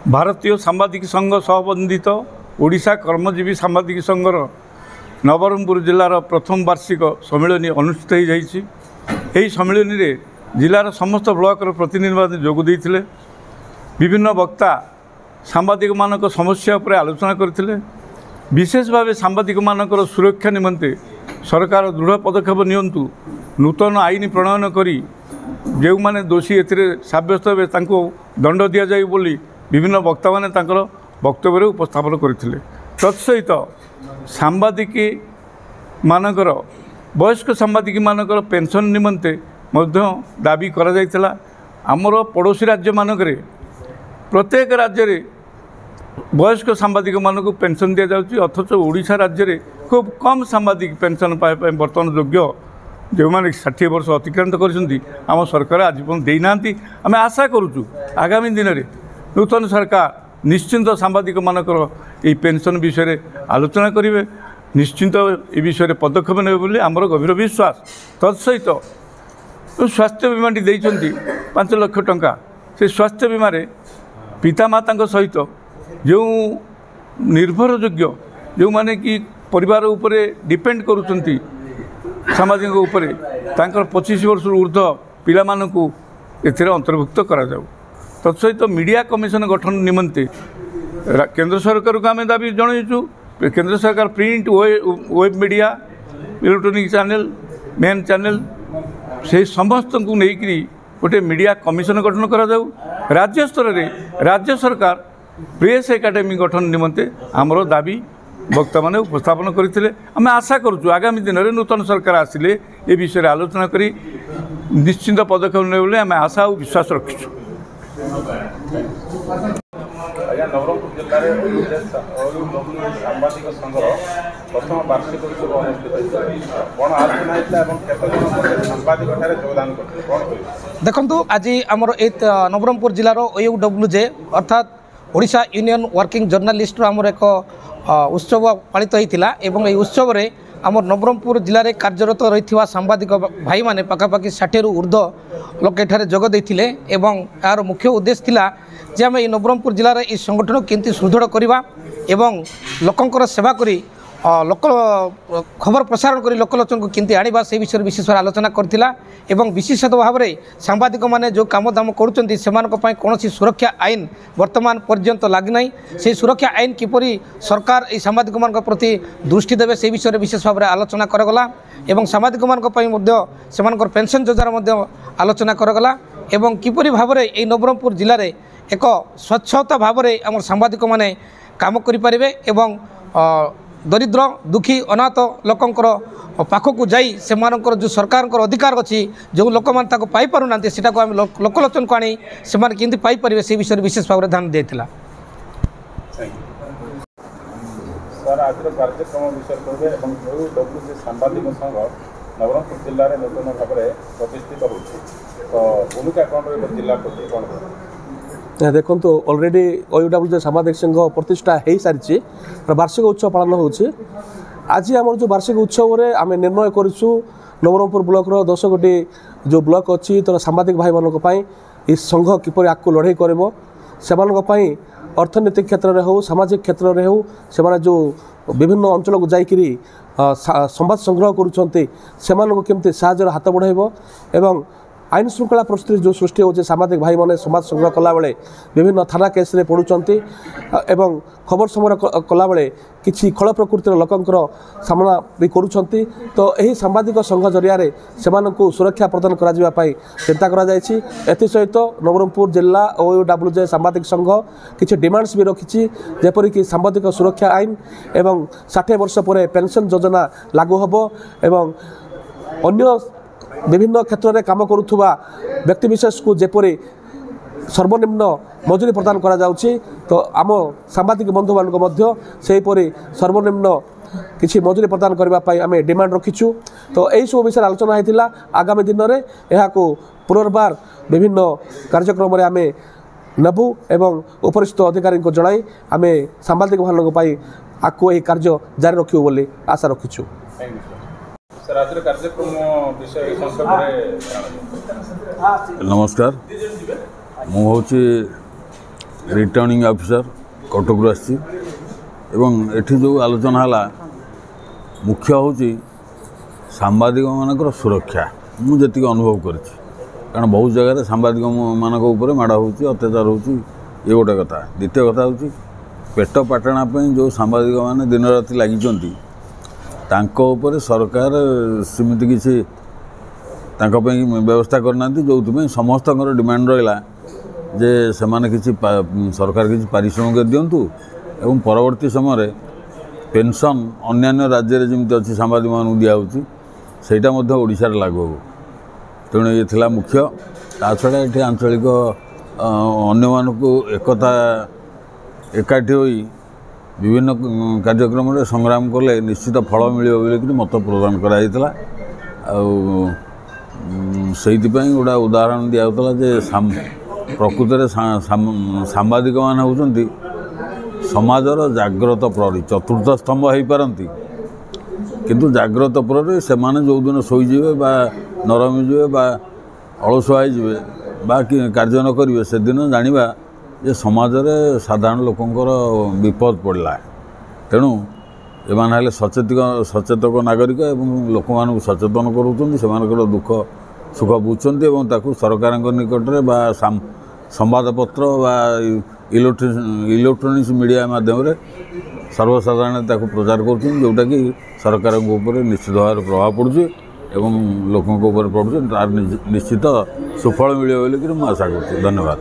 भारतीय सांबादिक संघ सहबंधित ओडिशा कर्मजीवी सांबादिक संघर नवरंगपुर जिलार प्रथम वार्षिक सम्मेलन अनुष्ठित हो जाइए। यही सम्मेलन में जिलार समस्त ब्लॉकर प्रतिनिधि जोग देते विभिन्न वक्ता सांबादिक मानक समस्या पर आलोचना करते। विशेष भाव सांबादिक मानकर सुरक्षा निमंते सरकार दृढ़ पदक्षेप नियंतु नूतन आईन प्रणयन करी जो माने दोषी एथिरे साब्यस्त हे तांको दंड दिया जाय बोली विभिन्न वक्ता माने तांकर वक्तव्य उपस्थापन करथिले। तत्सहित सांबादिक मानकर वयस्क सांबादिक मानकर पेंशन निमंते मध्य दाबी करा जायतिला। आमर पड़ोशी राज्य मानकरे प्रत्येक राज्य रे वयस्क सांबादिक मानक पेंशन दि जाउछि, अथच ओडिशा राज्य रे खूब कम सांबादिक पेंशन पाए बर्तमान योग्य जो मैंने 60 वर्ष अतिक्रांत कर आम सरकार आज देना। आम आशा करुचु आगामी दिन में नूतन सरकार निश्चिंत सांबादिक मानकर ये पेंशन विषय आलोचना करेंगे, निश्चिंत ये विषय पदक्षेप ने बोली आमर गभीर विश्वास। तत्सहित स्वास्थ्य बीमाटी देइछन्ति 5 लाख टंका से स्वास्थ्य बीमार पितामाता सहित जो निर्भरयोग्य जो माने कि परिवार उपरे डिपेंड करुचन्ति सामाजिक उपरे तांकर 25 वर्ष ऊर्ध्व पिला मानकु एथिरे अंतर्भुक्त करा जाऊ। तत्सहित मीडिया कमिशन गठन निमंते केंद्र सरकार को आम दाबी जनइचु। केंद्र सरकार print web media electronic channel main channel से समस्त को लेकिन गोटे मीडिया कमिशन गठन करा जाऊ। राज्य स्तर में राज्य सरकार प्रेस एकाडेमी गठन निमंते आमर दाबी वक्ता मैंने उपस्थापन करते। आम आशा करुचु आगामी दिन में नूतन सरकार आसिले ये विषय आलोचना करी निश्चिंत पदक्षेप ने बोले आम आशा और विश्वास रखिछु। नवरंगपुर जिले में सांबादिक संघर प्रथम वार्षिक उत्सव अनुष्ठित कौन आलोचना सांबादिक योगदान करते देखु आज आमर ए नवरंगपुर जिलार OUWJ अर्थात ओडिशा यूनियन वर्किंग जर्नालिस्ट आमर एक उत्सव पालित होता है। उत्सव में आम नवरंगपुर जिले में कार्यरत रही सांबादिक भाई मैंने पखापाखि 60 रु ऊर्ध्व लोक एठारे जोग देते यार मुख्य उद्देश्य थिला जे आम नवरंगपुर जिलार ये संगठन केमती सुदृढ़ करवा एवं लोकंकर सेवा करी लोक खबर प्रसारण कर लोकलोचन को केमती आनिबा से विषय विशेष आलोचना करथिला। एवं विशेषत भाव में सांबादिक माने जो काम दाम करुचंती सेमानक पय कोनोसी सुरक्षा आईन वर्तमान पर्यंत लागि नै। से सुरक्षा आईन किपरि सरकार ए सांबादिक मानक प्रति दृष्टि देबे से विषय विशेष भाव में आलोचना करगला। एवं सांबादिक मानक पय मध्य सेमानकर पेंशन योजना मध्य आलोचना करगला। एवं किपरि भाव में ए नवरंगपुर जिले में एक स्वच्छता भाव में आम सांबादिक माने काम करि परिबे एवं दरिद्र दुखी अनाथ लोकंकर पाखक जाई सेमानकर जो सरकार अधिकार अच्छी जो लोक मैंने पाई पारना सेटा को आम लोकलोचन को आनी से केमती पाई परिबे से विषय विशेष भाव में ध्यान देथिला। सर आज कार्यक्रम विषय कहे OUWJ सांबादिक संघ नवरंगपुर जिले में नूतन भाव में प्रतिष्ठित होती तो भूमिका कौन रही जिला प्रति कौन देखो ऑलरेडी OUWJ सांबादिक संघ प्रतिष्ठा हो सारी वार्षिक उत्सव पालन हो। आज आम जो वार्षिक उत्सव में आम निर्णय करूँ नवरंगपुर ब्लॉक 10 गोटी जो ब्लॉक अच्छी तो सांबादिक भाई मानी इस संघ किपर आगे लड़ाई कर से अर्थनैतिक क्षेत्र में हो सामाजिक क्षेत्र में हो से जो विभिन्न अंचल को जाकरी संवाद संग्रह करुँच साहाय्य हाथ बढ़ाइब एवं आईन श्रृंखला परिस्थिति जो सृष्टि होचे सांबादिक भाई मैंने समाज संग्रह कला बेले विभिन्न थाना केस रे पड़ुचंती एवं खबर संग्रह कला बेले किछि खल प्रकृतिर लोकंकर सामना भी करुचंती। तो यही सांबादिक संघ जरिया से सुरक्षा प्रदान करा जिबा पई चिंता करा जायछि। एथि सहित नवरंगपुर जिला OUWJ सांबादिक संघ किछि डिमांड्स भी रखिछि जेपरि कि सांबादिक सुरक्षा आईन एवं 60 वर्ष पर पेंशन योजना लागू हबो एवं अन्य विभिन्न क्षेत्र में काम करुवा व्यक्तिविशेष को जेपरी सर्वनिम्न मजूरी प्रदान करा जाउछि तो आम सांबादिक बंधु मान सेहीपरि सर्वनिम्न किसी मजूरी प्रदान करने आम डिमांड रखीचु। तो यही सब विषय आलोचना होता। आगामी दिन में यह पुनर्बार विभिन्न कार्यक्रम आम नेबू एवं उपरिस्थ अधिकारी को जनाई आम सांबादिक भाई आगे यह कार्य जारी रखू बोली आशा रखीचु। ସାର୍ ଆଜିର କାର୍ଯ୍ୟକ୍ରମ ବିଷୟରେ ସଂକ୍ଷେପରେ ନମସ୍କାର, ମୁଁ ହେଉଛି ରିଟର୍ଣ୍ଣିଂ ଅଫିସର କଟକରୁ ଆସିଛି ଏବଂ ଏଠି ଯେଉଁ ଆଲୋଚନା ହେଲା ମୁଖ୍ୟ ହେଉଛି ସାମ୍ବାଦିକମାନଙ୍କର ସୁରକ୍ଷା। ମୁଁ ଯେତିକି ଅନୁଭବ କରିଛି, କାରଣ ବହୁତ ଜାଗାରେ ସାମ୍ବାଦିକମାନଙ୍କ ଉପରେ ମାଡ଼ ହେଉଛି, ଅତ୍ୟାଚାର ହେଉଛି, ଇଏ ଗୋଟେ କଥା। ଦ୍ୱିତୀୟ କଥା ହେଉଛି ପେଟ ପାଟଣା ପାଇଁ ଯେଉଁ ସାମ୍ବାଦିକମାନେ ଦିନରାତି ଲାଗିଛନ୍ତି ତାଙ୍କ ଉପରେ ସରକାର ସେମିତି କିଛି ତାଙ୍କ ପାଇଁ ବ୍ୟବସ୍ଥା କରିନାହାନ୍ତି, ଯେଉଁଥିପାଇଁ ସମସ୍ତଙ୍କର ଡିମାଣ୍ଡ ରହିଲା ଯେ ସେମାନେ କିଛି ସରକାର କିଛି ପାରିଶ୍ରମିକ ଦିଅନ୍ତୁ ଏବଂ ପରବର୍ତ୍ତୀ ସମୟରେ ପେନ୍ସନ୍ ଅନ୍ୟାନ୍ୟ ରାଜ୍ୟରେ ଯେମିତି ଅଛି ସାମ୍ବାଦିକମାନଙ୍କୁ ଦିଆହେଉଛି ସେଇଟା ମଧ୍ୟ ଓଡ଼ିଶାରେ ଲାଗୁ ହେବ। ତେଣୁ ଇଏ ଥିଲା ମୁଖ୍ୟ। ତା ଛଡ଼ା ଏଠି ଆଞ୍ଚଳିକ ଅନ୍ୟମାନଙ୍କୁ ଏକାଠି ହୋଇ ବିଭିନ୍ନ କାର୍ଯ୍ୟକ୍ରମରେ ସଂଗ୍ରାମ କଲେ ନିଶ୍ଚିତ ଫଳ ମିଳିବ ବୋଲିକରି ମତ ପ୍ରଦାନ କରାଯାଇଥିଲା। ଆଉ ସେଇଥିପାଇଁ ଗୋଟେ ଉଦାହରଣ ଦିଆହେଉଥିଲା ଯେ ପ୍ରକୃତରେ ସାମ୍ବାଦିକମାନେ ହେଉଛନ୍ତି ସମାଜର ଜାଗ୍ରତ ପ୍ରହରୀ, ଚତୁର୍ଥ ସ୍ତମ୍ଭ ହୋଇପାରନ୍ତି, କିନ୍ତୁ ଜାଗ୍ରତ ପ୍ରହରୀ ସେମାନେ ଯେଉଁଦିନ ଶୋଇଯିବେ ବା ନରମିଯିବେ ବା ଅଳସୁଆ ହୋଇଯିବେ ବା କାର୍ଯ୍ୟ ନ କରିବେ ସେଦିନ ଜାଣିବା ଯେ ସମାଜରେ ସାଧାରଣ ଲୋକଙ୍କର ବିପଦ ପଡ଼ିଲା। ତେଣୁ ଏମାନେ ହେଲେ ସଚେତକ ନାଗରିକ ଏବଂ ଲୋକମାନଙ୍କୁ ସଚେତନ କରୁଛନ୍ତି, ସେମାନଙ୍କର ଦୁଃଖ ସୁଖ ବୁଝୁଛନ୍ତି ଏବଂ ତାକୁ ସରକାରଙ୍କ ନିକଟରେ ବା ସମ୍ବାଦପତ୍ର ବା ଇଲେକ୍ଟ୍ରୋନିକ୍ସ ମିଡ଼ିଆ ମାଧ୍ୟମରେ ସର୍ବସାଧାରଣ ତାକୁ ପ୍ରଚାର କରୁଛନ୍ତି, ଯେଉଁଟାକି ସରକାରଙ୍କ ଉପରେ ନିଶ୍ଚିତ ଭାବରେ ପ୍ରଭାବ ପଡ଼ୁଛି ଏବଂ ଲୋକଙ୍କ ଉପରେ ପଡ଼ୁଛି। ତାର ନିଶ୍ଚିତ ସୁଫଳ ମିଳିବ ବୋଲିକରି ମୁଁ ଆଶା କରୁଛି। ଧନ୍ୟବାଦ।